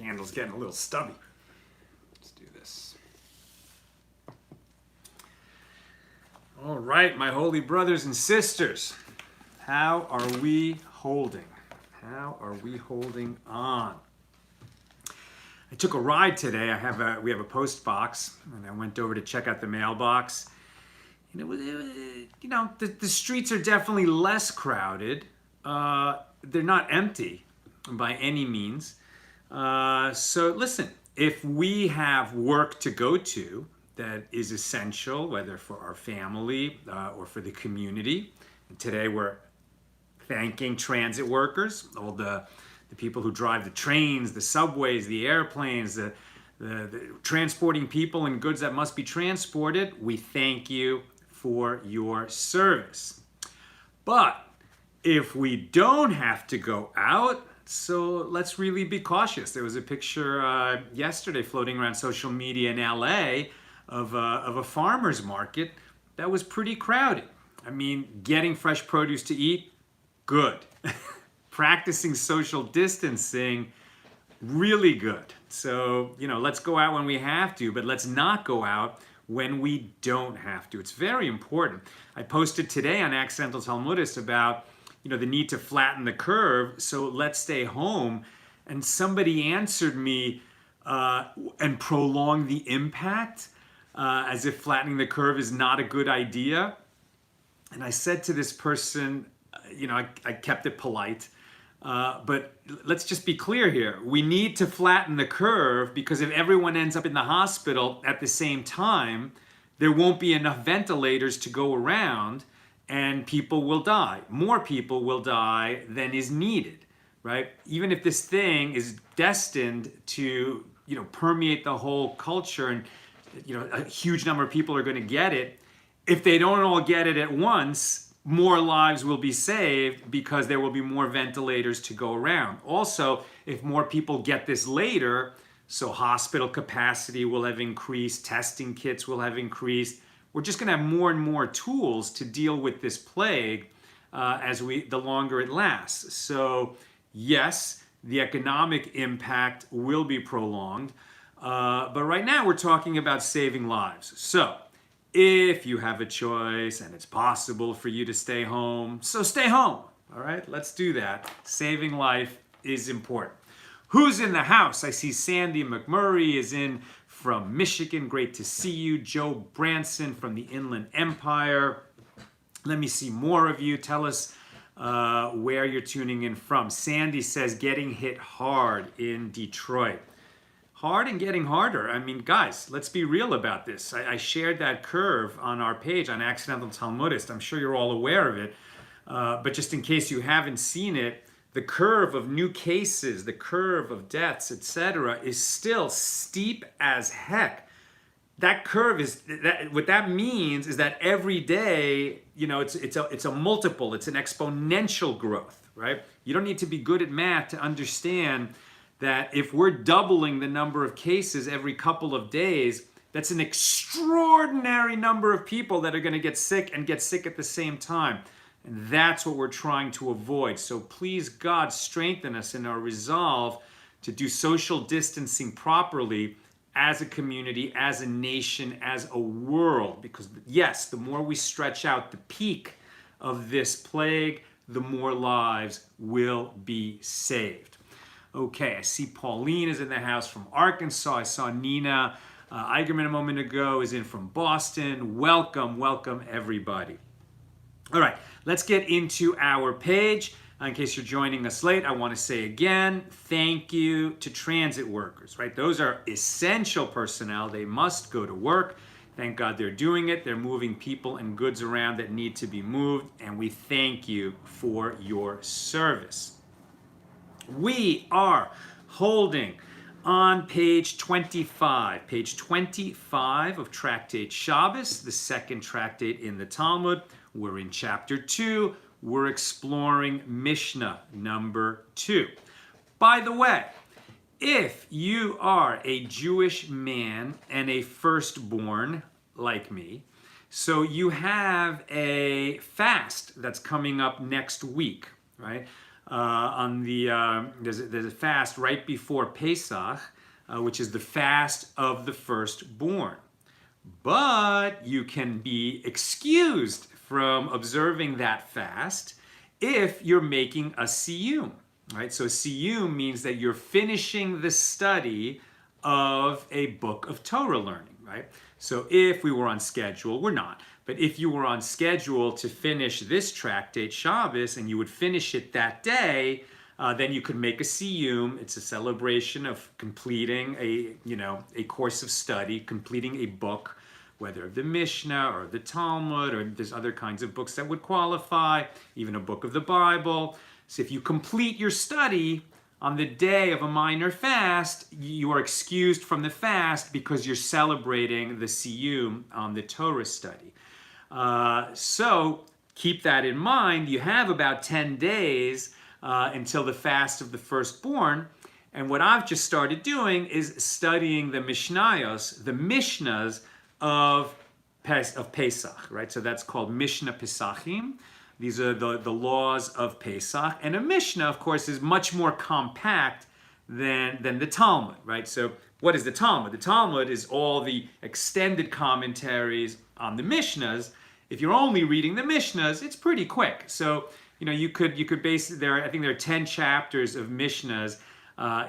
Candle's getting a little stubby. Let's do this. All right, my holy brothers and sisters, how are we holding? How are we holding on? I took a ride today. We have a post box, and I went over to check out the mailbox. And the streets are definitely less crowded. They're not empty by any means. So listen, if we have work to go to that is essential, whether for our family or for the community, and today we're thanking transit workers, all the people who drive the trains, the subways, the airplanes, the transporting people and goods that must be transported. We thank you for your service. But if we don't have to go out, so let's really be cautious. There was a picture yesterday floating around social media in LA of a farmer's market that was pretty crowded. I mean, getting fresh produce to eat, good. Practicing social distancing, really good. So, let's go out when we have to, but let's not go out when we don't have to. It's very important. I posted today on Accidental Talmudist about, the need to flatten the curve, so let's stay home. And somebody answered me, and prolong the impact, as if flattening the curve is not a good idea. And I said to this person, I kept it polite, but let's just be clear here. We need to flatten the curve because if everyone ends up in the hospital at the same time, there won't be enough ventilators to go around and people will die. More people will die than is needed, right? Even if this thing is destined to, permeate the whole culture and, a huge number of people are going to get it. If they don't all get it at once, more lives will be saved because there will be more ventilators to go around. Also, if more people get this later, so hospital capacity will have increased, testing kits will have increased. We're just going to have more and more tools to deal with this plague the longer it lasts. So yes, the economic impact will be prolonged, but right now we're talking about saving lives. So if you have a choice and it's possible for you to stay home, so stay home. All right, let's do that. Saving life is important. Who's in the house? I see Sandy McMurray is in from Michigan. Great to see you. Joe Branson from the Inland Empire. Let me see more of you. Tell us where you're tuning in from. Sandy says getting hit hard in Detroit. Hard and getting harder. I mean, guys, let's be real about this. I shared that curve on our page on Accidental Talmudist. I'm sure you're all aware of it. But just in case you haven't seen it, the curve of new cases, the curve of deaths, etc., is still steep as heck. That curve what that means is that every day, it's a multiple, it's an exponential growth, right? You don't need to be good at math to understand that if we're doubling the number of cases every couple of days, that's an extraordinary number of people that are going to get sick and get sick at the same time. And that's what we're trying to avoid. So please, God, strengthen us in our resolve to do social distancing properly as a community, as a nation, as a world. Because yes, the more we stretch out the peak of this plague, the more lives will be saved. Okay, I see Pauline is in the house from Arkansas. I saw Nina Eigerman a moment ago is in from Boston. Welcome everybody. All right, let's get into our page. In case you're joining us late, I want to say again, thank you to transit workers, right? Those are essential personnel. They must go to work. Thank God they're doing it. They're moving people and goods around that need to be moved, and we thank you for your service. We are holding on page 25. Page 25 of Tractate Shabbos, the second tractate in the Talmud. We're in chapter 2. We're exploring Mishnah number 2. By the way, if you are a Jewish man and a firstborn like me, so you have a fast that's coming up next week, right? there's a fast right before Pesach, which is the fast of the firstborn. But you can be excused from observing that fast if you're making a siyum, right? So siyum means that you're finishing the study of a book of Torah learning, right? So if we were on schedule, we're not, but if you were on schedule to finish this tractate Shabbos and you would finish it that day, then you could make a siyum. It's a celebration of completing a course of study, completing a book, whether of the Mishnah or the Talmud, or there's other kinds of books that would qualify, even a book of the Bible. So if you complete your study on the day of a minor fast, you are excused from the fast because you're celebrating the siyum on the Torah study. So keep that in mind. You have about 10 days until the fast of the firstborn. And what I've just started doing is studying the Mishnayos, the Mishnahs of Pesach, right? So that's called Mishnah Pesachim. These are the laws of Pesach. And a Mishnah, of course, is much more compact than the Talmud, right? So what is the Talmud? The Talmud is all the extended commentaries on the Mishnahs. If you're only reading the Mishnahs, it's pretty quick. So, you could base it there. I think there are 10 chapters of Mishnahs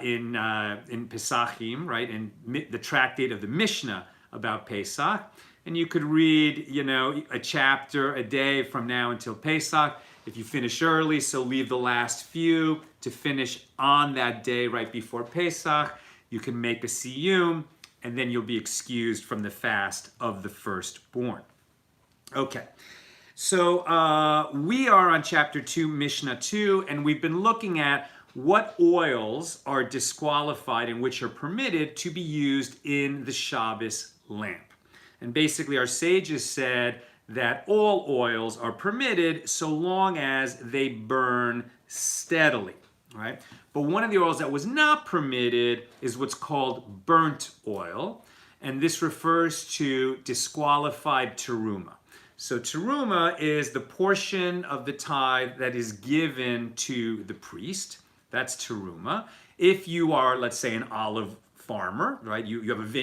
in Pesachim, right? In the tractate of the Mishnah about Pesach. And you could read, a chapter a day from now until Pesach. If you finish early, so leave the last few to finish on that day right before Pesach. You can make a siyum, and then you'll be excused from the fast of the firstborn. Okay, so we are on chapter 2, Mishnah 2, and we've been looking at what oils are disqualified and which are permitted to be used in the Shabbos lamp. And basically our sages said that all oils are permitted so long as they burn steadily, right? But one of the oils that was not permitted is what's called burnt oil, and this refers to disqualified terumah. So terumah is the portion of the tithe that is given to the priest. That's terumah. If you are, let's say, an olive farmer, right? You have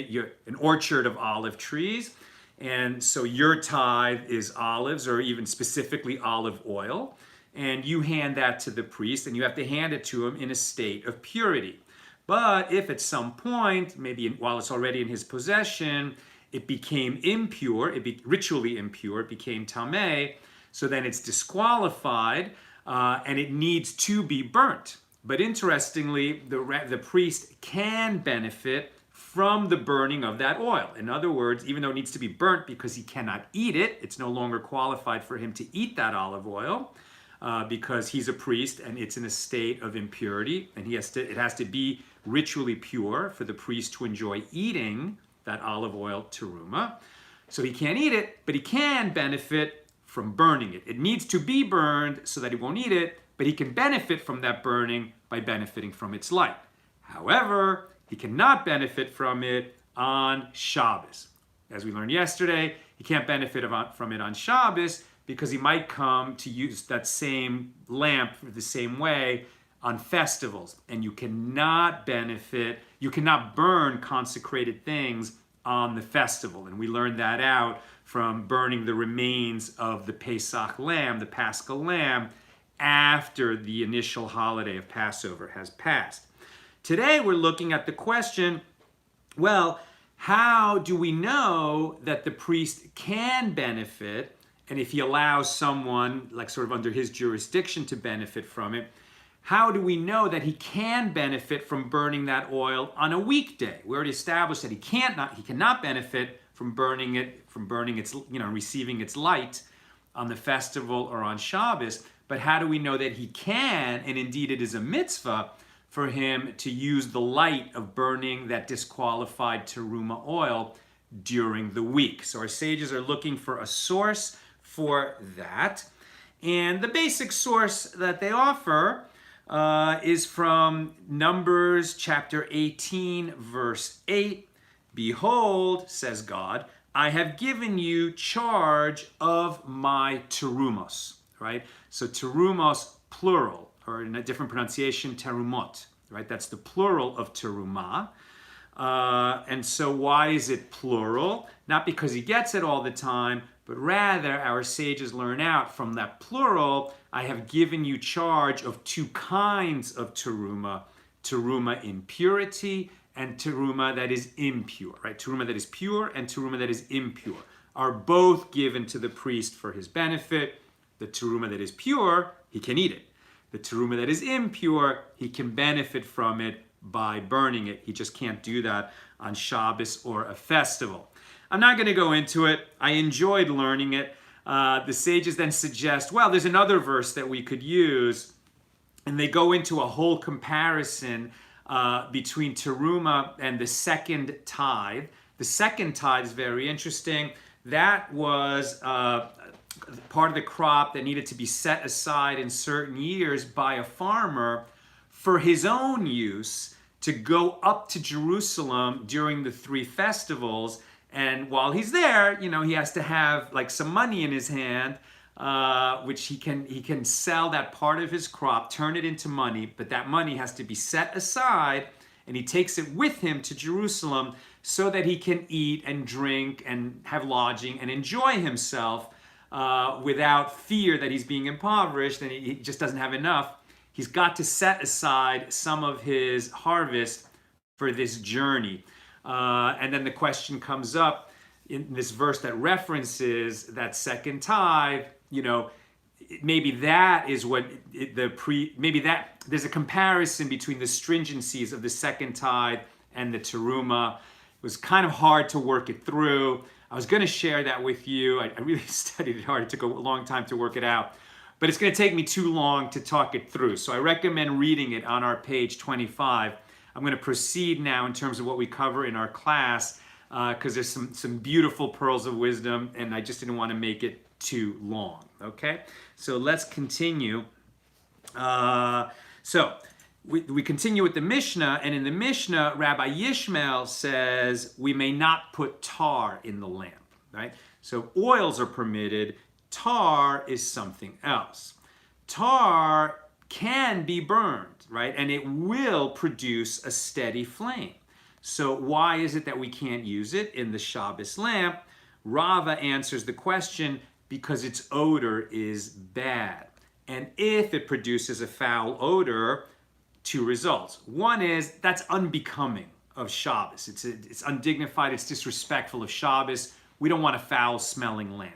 an orchard of olive trees, and so your tithe is olives, or even specifically olive oil, and you hand that to the priest, and you have to hand it to him in a state of purity. But if at some point, maybe while it's already in his possession, it became impure, ritually impure, it became tameh, so then it's disqualified, and it needs to be burnt. But interestingly, the priest can benefit from the burning of that oil. In other words, even though it needs to be burnt because he cannot eat it, it's no longer qualified for him to eat that olive oil because he's a priest and it's in a state of impurity, and it has to be ritually pure for the priest to enjoy eating that olive oil terumah. So he can't eat it, but he can benefit from burning it. It needs to be burned so that he won't eat it, but he can benefit from that burning by benefiting from its light. However, he cannot benefit from it on Shabbos. As we learned yesterday, he can't benefit from it on Shabbos because he might come to use that same lamp the same way on festivals. And you cannot burn consecrated things on the festival. And we learned that out from burning the remains of the Pesach lamb, the Paschal lamb, after the initial holiday of Passover has passed. Today we're looking at the question, well, how do we know that the priest can benefit, and if he allows someone, like sort of under his jurisdiction, to benefit from it, how do we know that he can benefit from burning that oil on a weekday? We already established that he cannot benefit from burning its, receiving its light on the festival or on Shabbos. But how do we know that he can, and indeed it is a mitzvah for him to use the light of burning that disqualified terumah oil during the week? So our sages are looking for a source for that. And the basic source that they offer is from Numbers chapter 18, verse 8. Behold, says God, I have given you charge of my terumos, right? So terumos, plural, or in a different pronunciation, terumot, right? That's the plural of terumah. And so why is it plural? Not because he gets it all the time, but rather our sages learn out from that plural, I have given you charge of two kinds of terumah, terumah in purity and terumah that is impure, right? Terumah that is pure and terumah that is impure are both given to the priest for his benefit. The terumah that is pure, he can eat it. The terumah that is impure, he can benefit from it by burning it. He just can't do that on Shabbos or a festival. I'm not going to go into it. I enjoyed learning it. The sages then suggest, well, there's another verse that we could use, and they go into a whole comparison between terumah and the second tithe. The second tithe is very interesting. That was part of the crop that needed to be set aside in certain years by a farmer for his own use to go up to Jerusalem during the three festivals. And while he's there, he has to have like some money in his hand, which he can sell that part of his crop, turn it into money, but that money has to be set aside, and he takes it with him to Jerusalem so that he can eat and drink and have lodging and enjoy himself without fear that he's being impoverished and he just doesn't have enough. He's got to set aside some of his harvest for this journey. And then the question comes up in this verse that references that second tithe, maybe that is what maybe that there's a comparison between the stringencies of the second tithe and the terumah. It was kind of hard to work it through. I was going to share that with you. I really studied it hard. It took a long time to work it out. But it's going to take me too long to talk it through. So I recommend reading it on our page 25. I'm going to proceed now in terms of what we cover in our class because there's some beautiful pearls of wisdom, and I just didn't want to make it too long. Okay? So let's continue. So we continue with the Mishnah, and in the Mishnah, Rabbi Yishmael says we may not put tar in the lamp, right? So oils are permitted. Tar is something else. Tar can be burned, right? And it will produce a steady flame. So why is it that we can't use it in the Shabbos lamp? Rava answers the question because its odor is bad. And if it produces a foul odor, two results. One is that's unbecoming of Shabbos. It's undignified, it's disrespectful of Shabbos. We don't want a foul smelling lamp.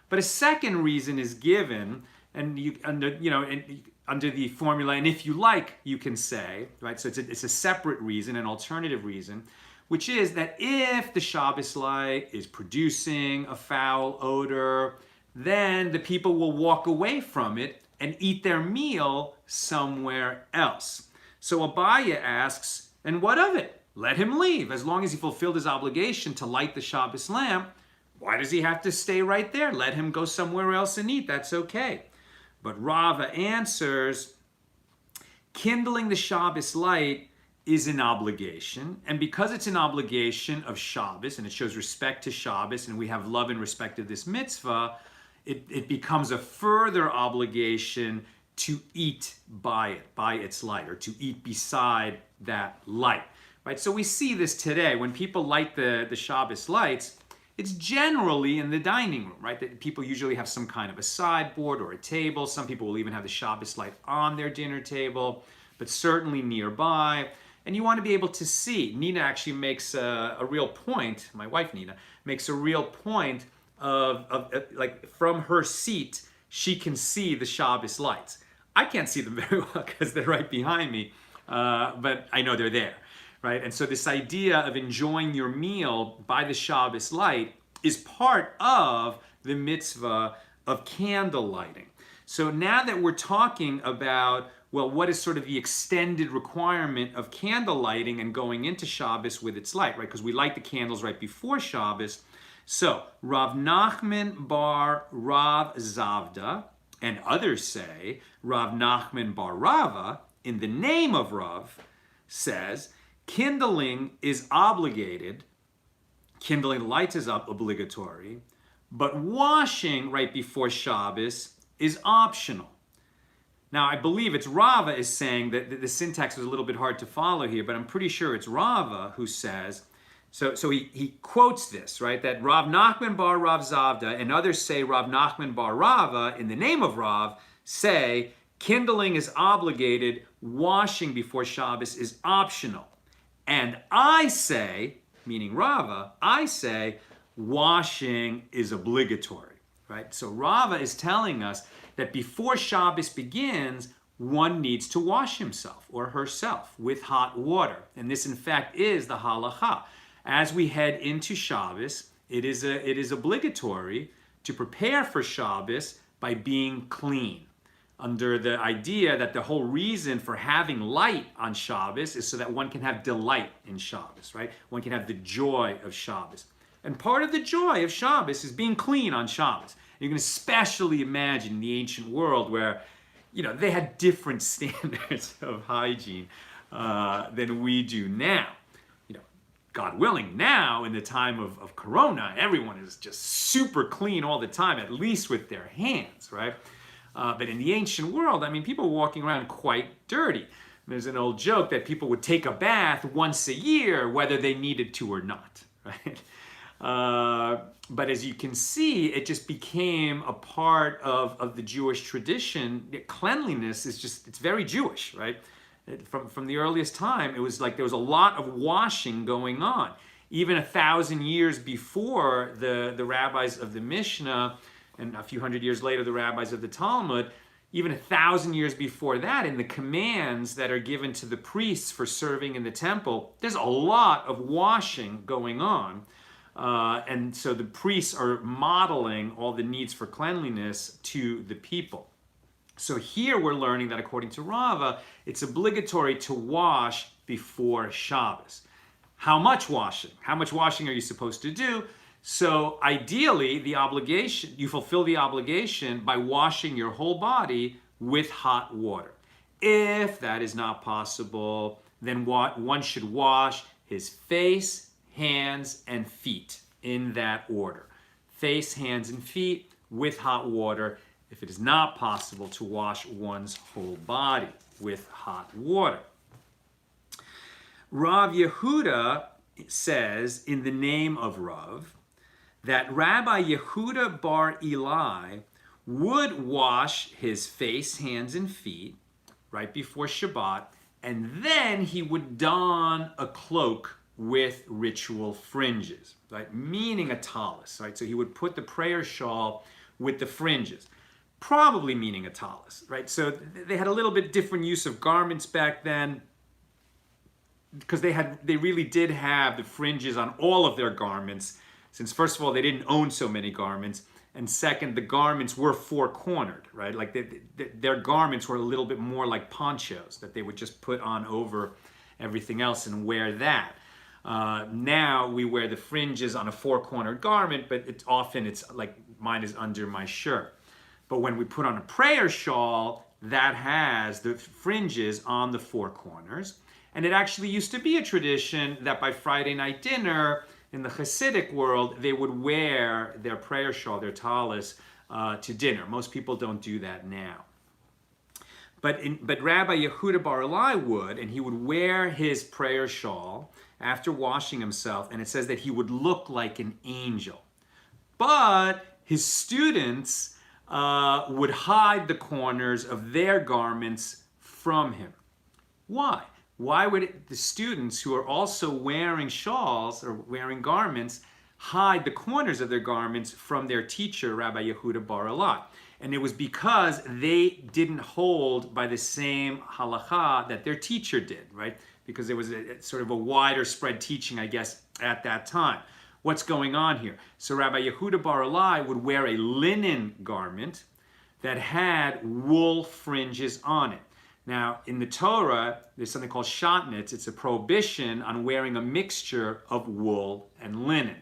But a second reason is given, and under the formula, and if you like, you can say, right? So it's a separate reason, an alternative reason, which is that if the Shabbos light is producing a foul odor, then the people will walk away from it and eat their meal somewhere else. So Abaya asks, and what of it? Let him leave. As long as he fulfilled his obligation to light the Shabbos lamp, why does he have to stay right there? Let him go somewhere else and eat. That's okay. But Rava answers, kindling the Shabbos light is an obligation. And because it's an obligation of Shabbos, and it shows respect to Shabbos, and we have love and respect of this mitzvah, it becomes a further obligation to eat by its light, or to eat beside that light. Right? So we see this today. When people light the Shabbos lights, it's generally in the dining room, right? That people usually have some kind of a sideboard or a table. Some people will even have the Shabbos light on their dinner table, but certainly nearby. And you want to be able to see. Nina actually makes a real point, my wife Nina, makes a real point of like from her seat, she can see the Shabbos lights. I can't see them very well because they're right behind me, but I know they're there. Right? And so this idea of enjoying your meal by the Shabbos light is part of the mitzvah of candle lighting. So now that we're talking about, well, what is sort of the extended requirement of candle lighting and going into Shabbos with its light, right? Because we light the candles right before Shabbos. So Rav Nachman bar Rav Zavda, and others say Rav Nachman bar Rava, in the name of Rav, says, kindling is obligated, kindling the lights is obligatory, but washing right before Shabbos is optional. Now, I believe it's Rava is saying that the syntax was a little bit hard to follow here, but I'm pretty sure it's Rava who says, so he quotes this, right? That Rav Nachman bar Rav Zavda and others say Rav Nachman bar Rava in the name of Rav say kindling is obligated, washing before Shabbos is optional. And I say, meaning Rava, I say washing is obligatory, right? So Rava is telling us that before Shabbos begins, one needs to wash himself or herself with hot water. And this, in fact, is the halacha. As we head into Shabbos, it is obligatory to prepare for Shabbos by being clean, under the idea that the whole reason for having light on Shabbos is so that one can have delight in Shabbos, right? One can have the joy of Shabbos. And part of the joy of Shabbos is being clean on Shabbos. You can especially imagine the ancient world where, they had different standards of hygiene than we do now. God willing, now in the time of Corona, everyone is just super clean all the time, at least with their hands, right? But in the ancient world, people were walking around quite dirty. There's an old joke that people would take a bath once a year, whether they needed to or not, right? But as you can see, it just became a part of the Jewish tradition. Cleanliness it's very Jewish, right? From the earliest time, it was like there was a lot of washing going on. Even 1,000 years before the rabbis of the Mishnah, and a few hundred years later, the rabbis of the Talmud, even 1,000 years before that, in the commands that are given to the priests for serving in the temple, there's a lot of washing going on. And so the priests are modeling all the needs for cleanliness to the people. So here we're learning that according to Rava, it's obligatory to wash before Shabbos. How much washing? How much washing are you supposed to do? So ideally, you fulfill the obligation by washing your whole body with hot water. If that is not possible, then one should wash his face, hands, and feet in that order. Face, hands, and feet with hot water. If it is not possible to wash one's whole body with hot water. Rav Yehuda says in the name of Rav that Rabbi Yehuda bar Eli would wash his face, hands, and feet right before Shabbat, and then he would don a cloak with ritual fringes, right? Meaning a tallis, right? So he would put the prayer shawl with the fringes, probably meaning a tallis, right? So they had a little bit different use of garments back then, because they really did have the fringes on all of their garments, since first of all, they didn't own so many garments, and second, the garments were four-cornered, right? Like their garments were a little bit more like ponchos that they would just put on over everything else and wear that. Now we wear the fringes on a four-cornered garment, but it's like mine is under my shirt. But when we put on a prayer shawl, that has the fringes on the four corners. And it actually used to be a tradition that by Friday night dinner, in the Hasidic world, they would wear their prayer shawl, their tallis, to dinner. Most people don't do that now. But Rabbi Yehuda bar Eli would, and he would wear his prayer shawl after washing himself, and it says that he would look like an angel. But his students would hide the corners of their garments from him. Why? Why would the students who are also wearing shawls or wearing garments hide the corners of their garments from their teacher, Rabbi Yehuda bar Eli? And it was because they didn't hold by the same halacha that their teacher did, right? Because there was a sort of a wider spread teaching, I guess, at that time. What's going on here? So Rabbi Yehuda bar Eli would wear a linen garment that had wool fringes on it. Now, in the Torah, there's something called Shatnetz. It's a prohibition on wearing a mixture of wool and linen.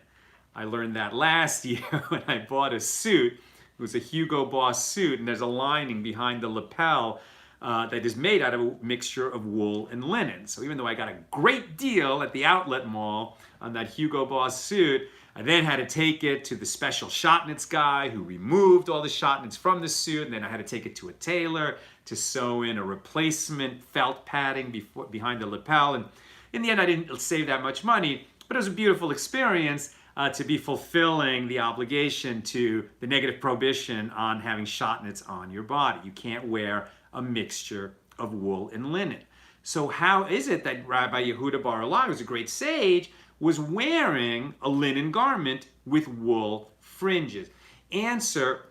I learned that last year when I bought a suit. It was a Hugo Boss suit, and there's a lining behind the lapel that is made out of a mixture of wool and linen. So even though I got a great deal at the outlet mall on that Hugo Boss suit, I then had to take it to the special Shatnetz guy who removed all the Shatnetz from the suit, and then I had to take it to a tailor to sew in a replacement felt padding behind the lapel. And in the end, I didn't save that much money, but it was a beautiful experience to be fulfilling the obligation to the negative prohibition on having Shatnetz on your body. You can't wear a mixture of wool and linen. So how is it that Rabbi Yehuda Bar Ilai, who's a great sage, was wearing a linen garment with wool fringes? Answer: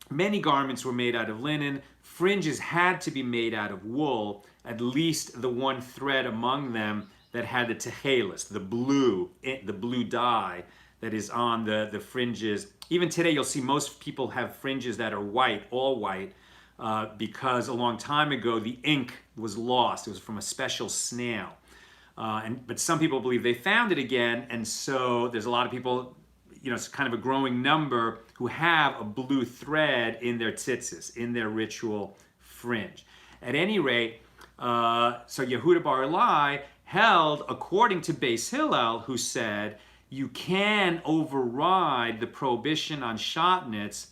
many garments were made out of linen. Fringes had to be made out of wool, at least the one thread among them that had the techelis, the blue dye that is on the fringes. Even today, you'll see most people have fringes that are white, all white, because a long time ago, the ink was lost. It was from a special snail. But some people believe they found it again, and so there's a lot of people, it's kind of a growing number who have a blue thread in their tzitzis, in their ritual fringe. At any rate, so Yehuda Bar Ilai held, according to Beis Hillel, who said, you can override the prohibition on Shatnetz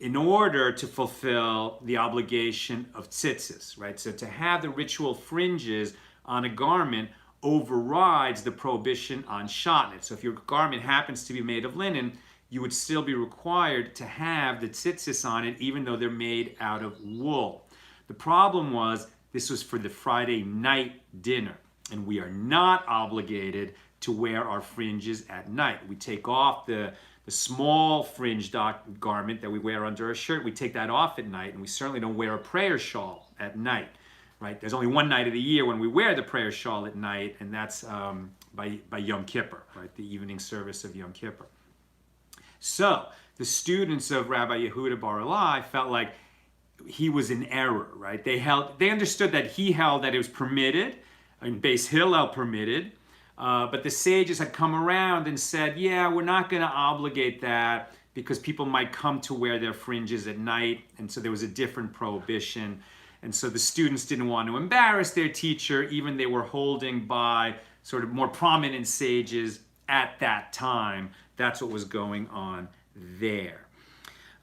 in order to fulfill the obligation of tzitzis, right? So to have the ritual fringes on a garment overrides the prohibition on Shatnetz. So if your garment happens to be made of linen, you would still be required to have the tzitzis on it, even though they're made out of wool. The problem was, this was for the Friday night dinner, and we are not obligated to wear our fringes at night. We take off the small fringed garment that we wear under a shirt. We take that off at night, and we certainly don't wear a prayer shawl at night. Right? There's only one night of the year when we wear the prayer shawl at night, and that's by Yom Kippur, right? The evening service of Yom Kippur. So the students of Rabbi Yehuda Bar Ilai felt like he was in error, right? They understood that he held that it was permitted, and Beis Hillel permitted, but the sages had come around and said, yeah, we're not going to obligate that because people might come to wear their fringes at night, and so there was a different prohibition. And so the students didn't want to embarrass their teacher, even they were holding by sort of more prominent sages at that time. That's what was going on there.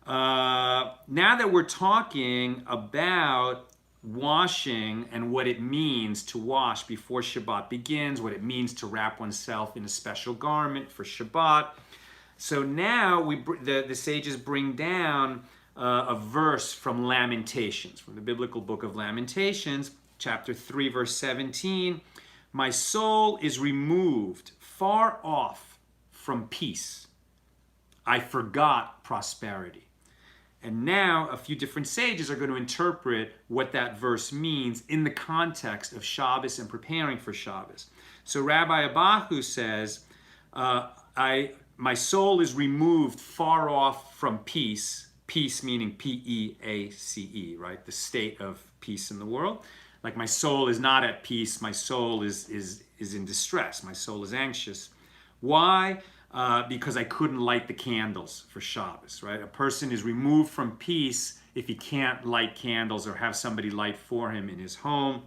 Now that we're talking about washing and what it means to wash before Shabbat begins, what it means to wrap oneself in a special garment for Shabbat. So now the sages bring down a verse from Lamentations, from the biblical book of Lamentations, chapter 3, verse 17. My soul is removed far off from peace. I forgot prosperity. And now a few different sages are going to interpret what that verse means in the context of Shabbos and preparing for Shabbos. So Rabbi Abahu says, my soul is removed far off from peace. Peace meaning P-E-A-C-E, right? The state of peace in the world. Like my soul is not at peace. My soul is in distress. My soul is anxious. Why? Because I couldn't light the candles for Shabbos, right? A person is removed from peace if he can't light candles or have somebody light for him in his home.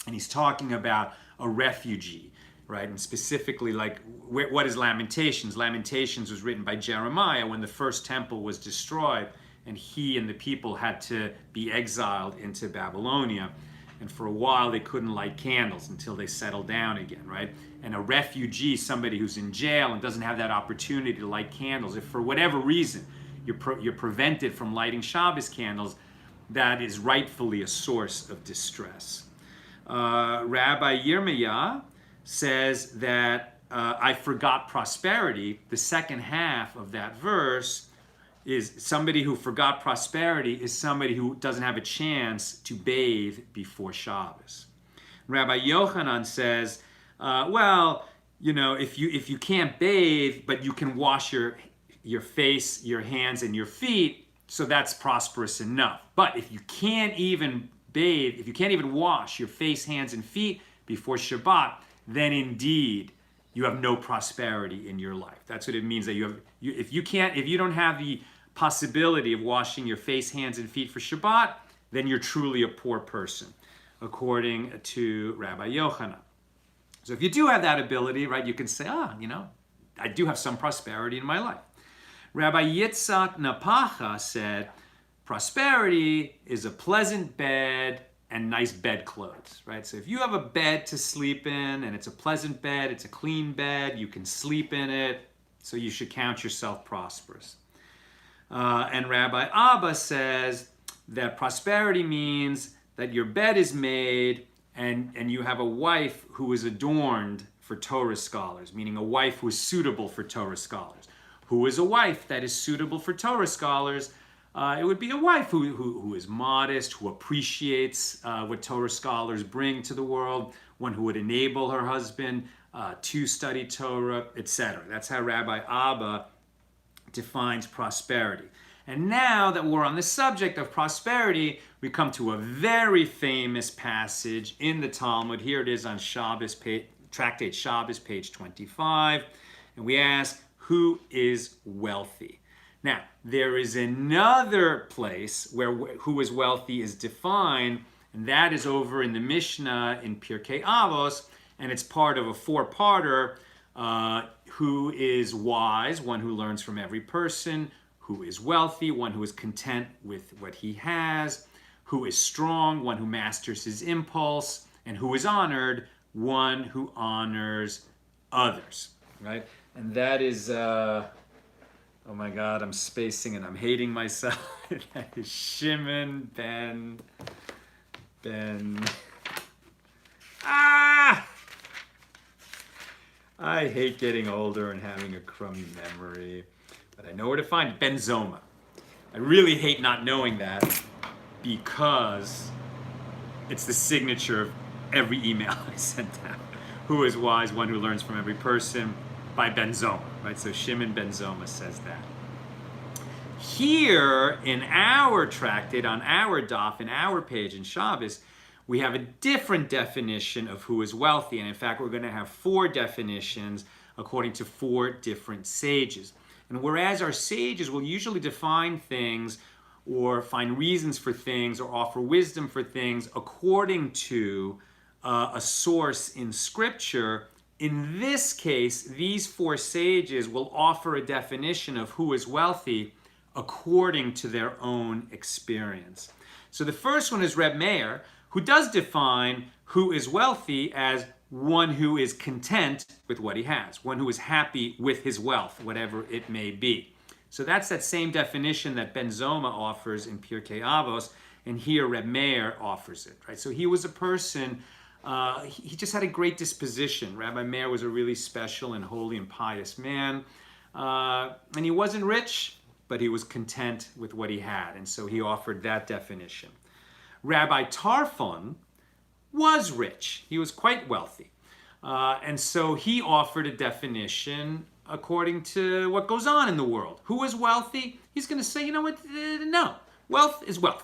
And he's talking about a refugee, right? And specifically, like, what is Lamentations? Lamentations was written by Jeremiah when the first temple was destroyed, and he and the people had to be exiled into Babylonia. And for a while, they couldn't light candles until they settled down again, right? And a refugee, somebody who's in jail and doesn't have that opportunity to light candles, if for whatever reason you're prevented from lighting Shabbos candles, that is rightfully a source of distress. Rabbi Yirmiyah says that I forgot prosperity. The second half of that verse is somebody who forgot prosperity is somebody who doesn't have a chance to bathe before Shabbos. Rabbi Yochanan says, if you can't bathe, but you can wash your face, your hands, and your feet, so that's prosperous enough. But if you can't even bathe, if you can't even wash your face, hands, and feet before Shabbat, then indeed you have no prosperity in your life. That's what it means, that if you don't have the possibility of washing your face, hands, and feet for Shabbat, then you're truly a poor person, according to Rabbi Yochanan. So if you do have that ability, right, you can say, I do have some prosperity in my life. Rabbi Yitzhak Napacha said, prosperity is a pleasant bed and nice bedclothes, right? So if you have a bed to sleep in and it's a pleasant bed, it's a clean bed, you can sleep in it, so you should count yourself prosperous. And Rabbi Abba says that prosperity means that your bed is made and you have a wife who is adorned for Torah scholars, meaning a wife who is suitable for Torah scholars. Who is a wife that is suitable for Torah scholars? It would be a wife who is modest, who appreciates what Torah scholars bring to the world, one who would enable her husband to study Torah, etc. That's how Rabbi Abba defines prosperity. And now that we're on the subject of prosperity, we come to a very famous passage in the Talmud. Here it is on Shabbos, Tractate Shabbos, page 25. And we ask, who is wealthy? Now, there is another place where who is wealthy is defined, and that is over in the Mishnah in Pirkei Avos, and it's part of a four-parter. Who is wise? One who learns from every person. Who is wealthy? One who is content with what he has. Who is strong? One who masters his impulse. And who is honored? One who honors others. Right? And that is, oh my God, I'm spacing and I'm hating myself. That is Shimon ben. I hate getting older and having a crummy memory, but I know where to find it. Ben Zoma. I really hate not knowing that because it's the signature of every email I sent out. Who is wise? One who learns from every person, by Ben Zoma, right? So Shimon ben Zoma says that. Here in our tractate, on our daf, in our page in Shabbos, we have a different definition of who is wealthy. And in fact, we're going to have 4 definitions according to 4 different sages. And whereas our sages will usually define things or find reasons for things or offer wisdom for things according to a source in Scripture, in this case, these 4 sages will offer a definition of who is wealthy according to their own experience. So the first one is Reb Meir, who does define who is wealthy as one who is content with what he has, one who is happy with his wealth, whatever it may be. So that's that same definition that Ben Zoma offers in Pirkei Avos, and here Reb Meir offers it, right? So he was a person, he just had a great disposition. Rabbi Meir was a really special and holy and pious man, and he wasn't rich, but he was content with what he had, and so he offered that definition. Rabbi Tarfon was rich. He was quite wealthy. And so he offered a definition according to what goes on in the world. Who is wealthy? He's going to say, you know what? No. Wealth is wealth.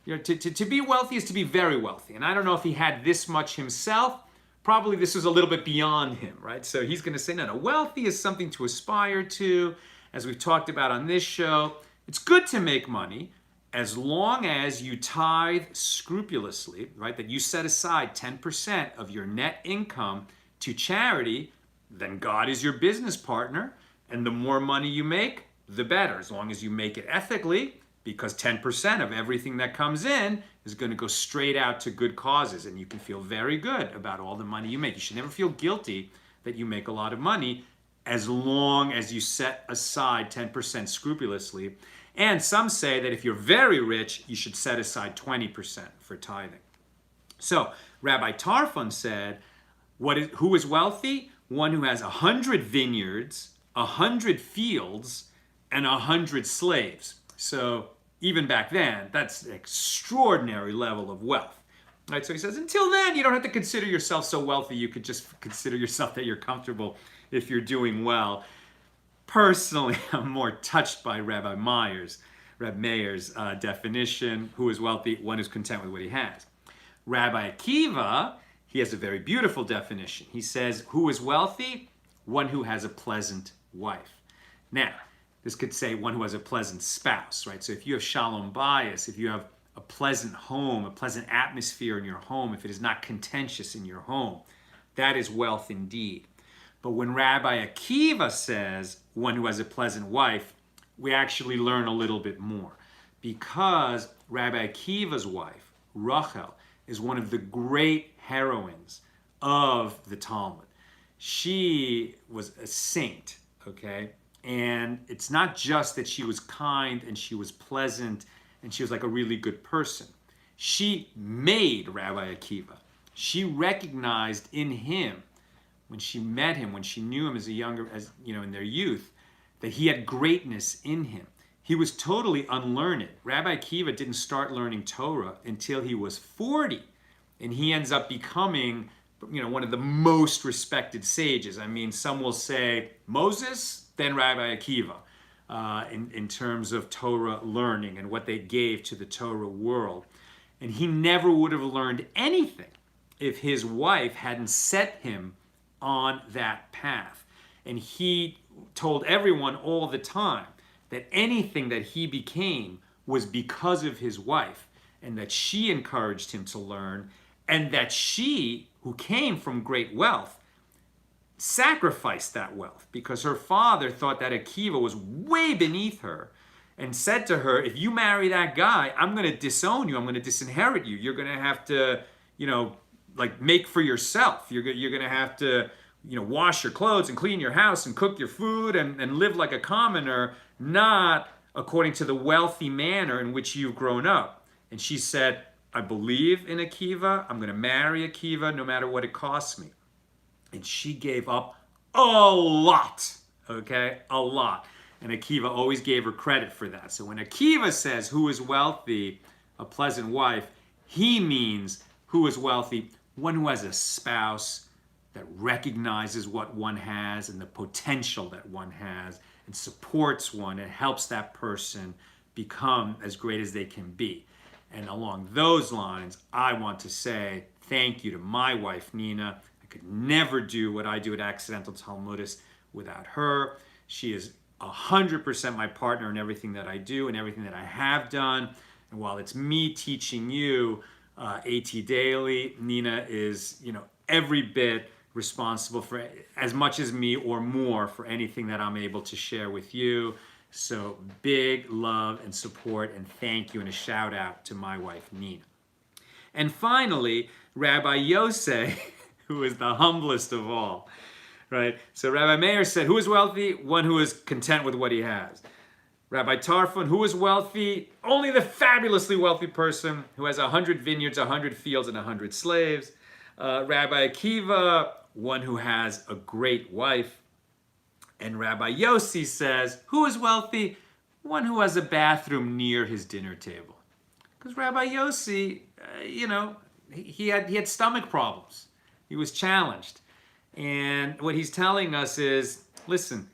You know, to be wealthy is to be very wealthy. And I don't know if he had this much himself. Probably this was a little bit beyond him, right? So he's going to say, no, wealthy is something to aspire to. As we've talked about on this show, it's good to make money, as long as you tithe scrupulously, right, that you set aside 10% of your net income to charity, then God is your business partner, and the more money you make, the better, as long as you make it ethically, because 10% of everything that comes in is going to go straight out to good causes, and you can feel very good about all the money you make. You should never feel guilty that you make a lot of money, as long as you set aside 10% scrupulously. And some say that if you're very rich, you should set aside 20% for tithing. So Rabbi Tarfon said, who is wealthy? One who has 100 vineyards, 100 fields, and 100 slaves. So even back then, that's an extraordinary level of wealth. Right? So he says, until then, you don't have to consider yourself so wealthy. You could just consider yourself that you're comfortable if you're doing well. Personally, I'm more touched by Reb Meir's definition. Who is wealthy? One who's content with what he has. Rabbi Akiva, he has a very beautiful definition. He says, who is wealthy? One who has a pleasant wife. Now, this could say one who has a pleasant spouse, right? So if you have shalom bayis, if you have a pleasant home, a pleasant atmosphere in your home, if it is not contentious in your home, that is wealth indeed. But when Rabbi Akiva says one who has a pleasant wife, we actually learn a little bit more. Because Rabbi Akiva's wife, Rachel, is one of the great heroines of the Talmud. She was a saint, okay? And it's not just that she was kind and she was pleasant and she was like a really good person. She made Rabbi Akiva. She recognized in him, when she met him, when she knew him in their youth, that he had greatness in him. He was totally unlearned. Rabbi Akiva didn't start learning Torah until he was 40. And he ends up becoming, one of the most respected sages. I mean, some will say Moses, then Rabbi Akiva, in terms of Torah learning and what they gave to the Torah world. And he never would have learned anything if his wife hadn't set him on that path. And he told everyone all the time that anything that he became was because of his wife, and that she encouraged him to learn, and that she, who came from great wealth, sacrificed that wealth because her father thought that Akiva was way beneath her and said to her, if you marry that guy, I'm going to disown you. I'm going to disinherit you. You're going to have to, make for yourself. You're going to have to, wash your clothes and clean your house and cook your food and live like a commoner, not according to the wealthy manner in which you've grown up. And she said, I believe in Akiva. I'm going to marry Akiva no matter what it costs me. And she gave up a lot, okay? A lot. And Akiva always gave her credit for that. So when Akiva says who is wealthy, a pleasant wife, he means who is wealthy, one who has a spouse that recognizes what one has and the potential that one has and supports one and helps that person become as great as they can be. And along those lines, I want to say thank you to my wife, Nina. I could never do what I do at Accidental Talmudist without her. She is 100% my partner in everything that I do and everything that I have done. And while it's me teaching you AT Daily, Nina is, every bit responsible for as much as me or more for anything that I'm able to share with you. So big love and support and thank you and a shout out to my wife, Nina. And finally, Rabbi Yosei, who is the humblest of all, right? So Rabbi Meir said, who is wealthy? One who is content with what he has. Rabbi Tarfon, who is wealthy? Only the fabulously wealthy person who has 100 vineyards, 100 fields, and 100 slaves. Rabbi Akiva, one who has a great wife. And Rabbi Yosei says, who is wealthy? One who has a bathroom near his dinner table. Because Rabbi Yosei, he had stomach problems. He was challenged. And what he's telling us is, listen,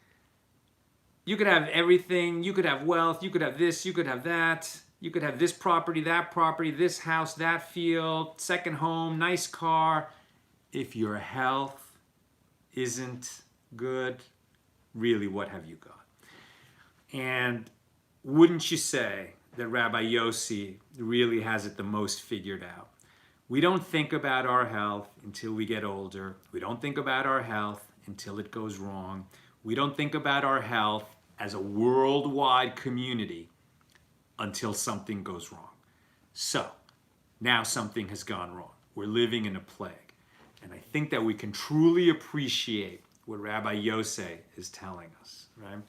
you could have everything. You could have wealth. You could have this. You could have that. You could have this property, this house, that field, second home, nice car. If your health isn't good, really, what have you got? And wouldn't you say that Rabbi Yosei really has it the most figured out? We don't think about our health until we get older. We don't think about our health until it goes wrong. We don't think about our health as a worldwide community until something goes wrong. So, now something has gone wrong. We're living in a plague. And I think that we can truly appreciate what Rabbi Yosei is telling us, right?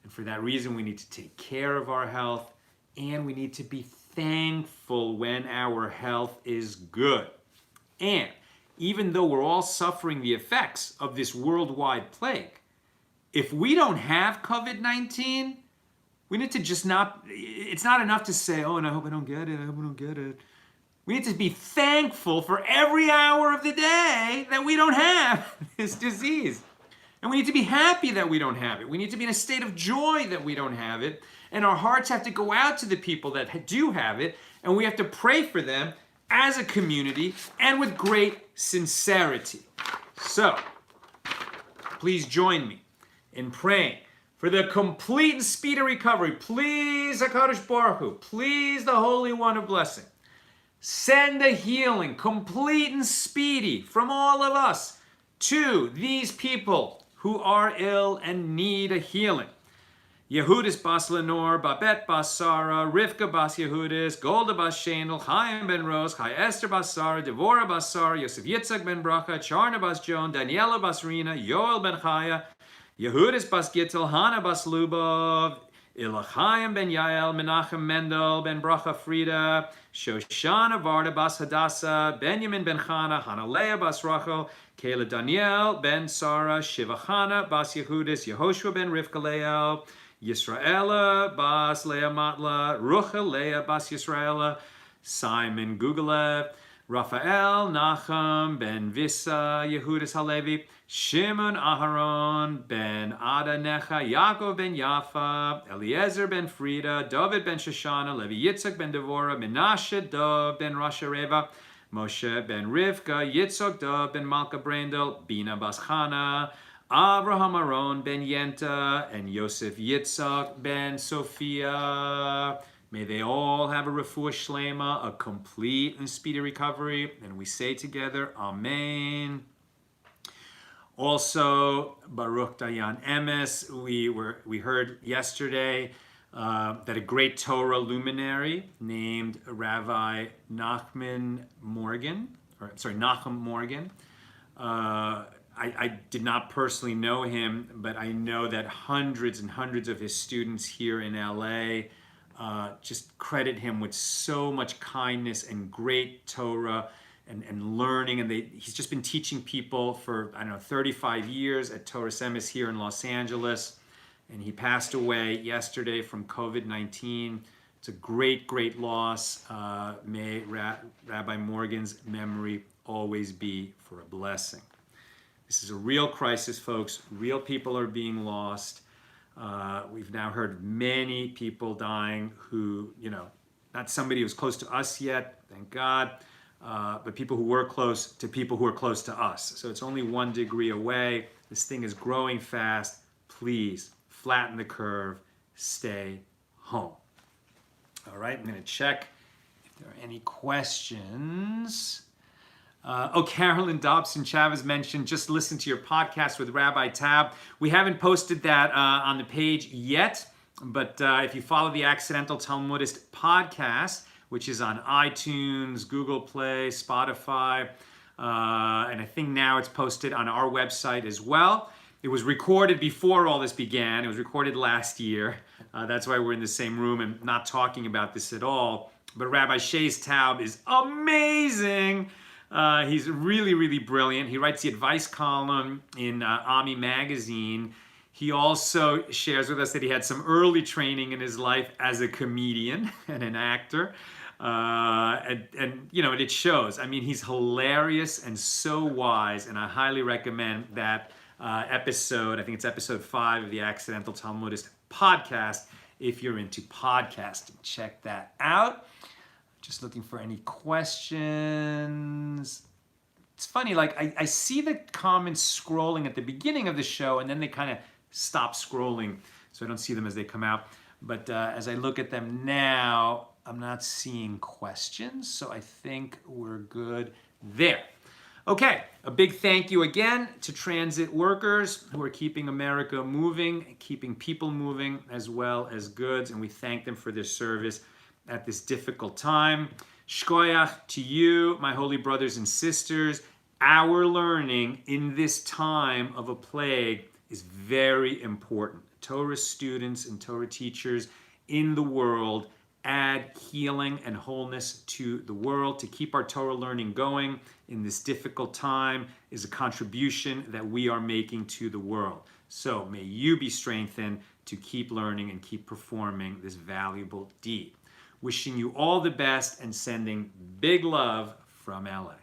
And for that reason, we need to take care of our health, and we need to be thankful when our health is good. And even though we're all suffering the effects of this worldwide plague, if we don't have COVID-19, we need to just it's not enough to say, oh, and I hope I don't get it, I hope I don't get it. We need to be thankful for every hour of the day that we don't have this disease. And we need to be happy that we don't have it. We need to be in a state of joy that we don't have it. And our hearts have to go out to the people that do have it. And we have to pray for them as a community and with great sincerity. So, please join me in praying for the complete and speedy recovery. Please, HaKadosh Baruch Hu, please, the Holy One of Blessing, send a healing, complete and speedy, from all of us to these people who are ill and need a healing. Yehudis bas Lenore, Babette bas Sarah, Rivka bas Yehudis, Golda bas Shenel, Chaim ben Rose, Chai Esther bas Sarah, Devorah bas Sarah, Yosef Yitzhak ben Bracha, Charna bas Joan, Daniela bas Rina, Yoel ben Chaya, Yehudis bas Gittel, Hana bas Lubov, Ilachayim ben Yael, Menachem Mendel ben Bracha Frida, Shoshana Varda bas Hadassah, Benjamin ben Chana, Hanalea bas Rachel, Kayla Daniel ben Sarah, Shivachana bas Yehudis, Yehoshua ben Rivka Leel, Yisraela bas Leah Matla, Rucha Leah bas Yisraela, Simon Gugalev, Raphael Nachum ben Visa, Yehudis Halevi, Shimon Aharon ben Ada Necha, Yaakov ben Yafa, Eliezer ben Frida, David ben Shoshana, Levi Yitzhak ben Devorah, Menashe Dov ben Rashareva, Moshe ben Rivka, Yitzhak Dov ben Malka Brandel, Bina bas Chana, Avraham Aron ben Yenta, and Yosef Yitzhak ben Sophia. May they all have a refuah shlema, a complete and speedy recovery. And we say together, Amen. Also, Baruch Dayan Emes. We heard yesterday that a great Torah luminary named Rabbi Nachum Morgan. I did not personally know him, but I know that hundreds and hundreds of his students here in LA just credit him with so much kindness and great Torah and learning. And he's just been teaching people for, 35 years at Torah Semis here in Los Angeles. And he passed away yesterday from COVID-19. It's a great, great loss. May Rabbi Morgan's memory always be for a blessing. This is a real crisis, folks. Real people are being lost. We've now heard many people dying who, not somebody who's close to us yet, thank God, but people who were close to people who are close to us. So it's only 1 degree away. This thing is growing fast. Please flatten the curve. Stay home. All right, I'm going to check if there are any questions. Carolyn Dobson Chavez mentioned, just listen to your podcast with Rabbi Tab. We haven't posted that on the page yet, but if you follow the Accidental Talmudist podcast, which is on iTunes, Google Play, Spotify, and I think now it's posted on our website as well. It was recorded before all this began. It was recorded last year. That's why we're in the same room and not talking about this at all. But Rabbi Shei's Taub is amazing. He's really, really brilliant. He writes the advice column in Ami magazine. He also shares with us that he had some early training in his life as a comedian and an actor. And it shows. I mean, he's hilarious and so wise, and I highly recommend that episode. I think it's episode 5 of the Accidental Talmudist podcast. If you're into podcasting, check that out. Just looking for any questions. It's funny, I see the comments scrolling at the beginning of the show, and then they kind of stop scrolling, so I don't see them as they come out. But as I look at them now, I'm not seeing questions, so I think we're good there. Okay, a big thank you again to transit workers who are keeping America moving, keeping people moving, as well as goods, and we thank them for their service at this difficult time. Shkoyach to you, my holy brothers and sisters. Our learning in this time of a plague is very important. Torah students and Torah teachers in the world add healing and wholeness to the world. To keep our Torah learning going in this difficult time is a contribution that we are making to the world. So may you be strengthened to keep learning and keep performing this valuable deed. Wishing you all the best and sending big love from LA.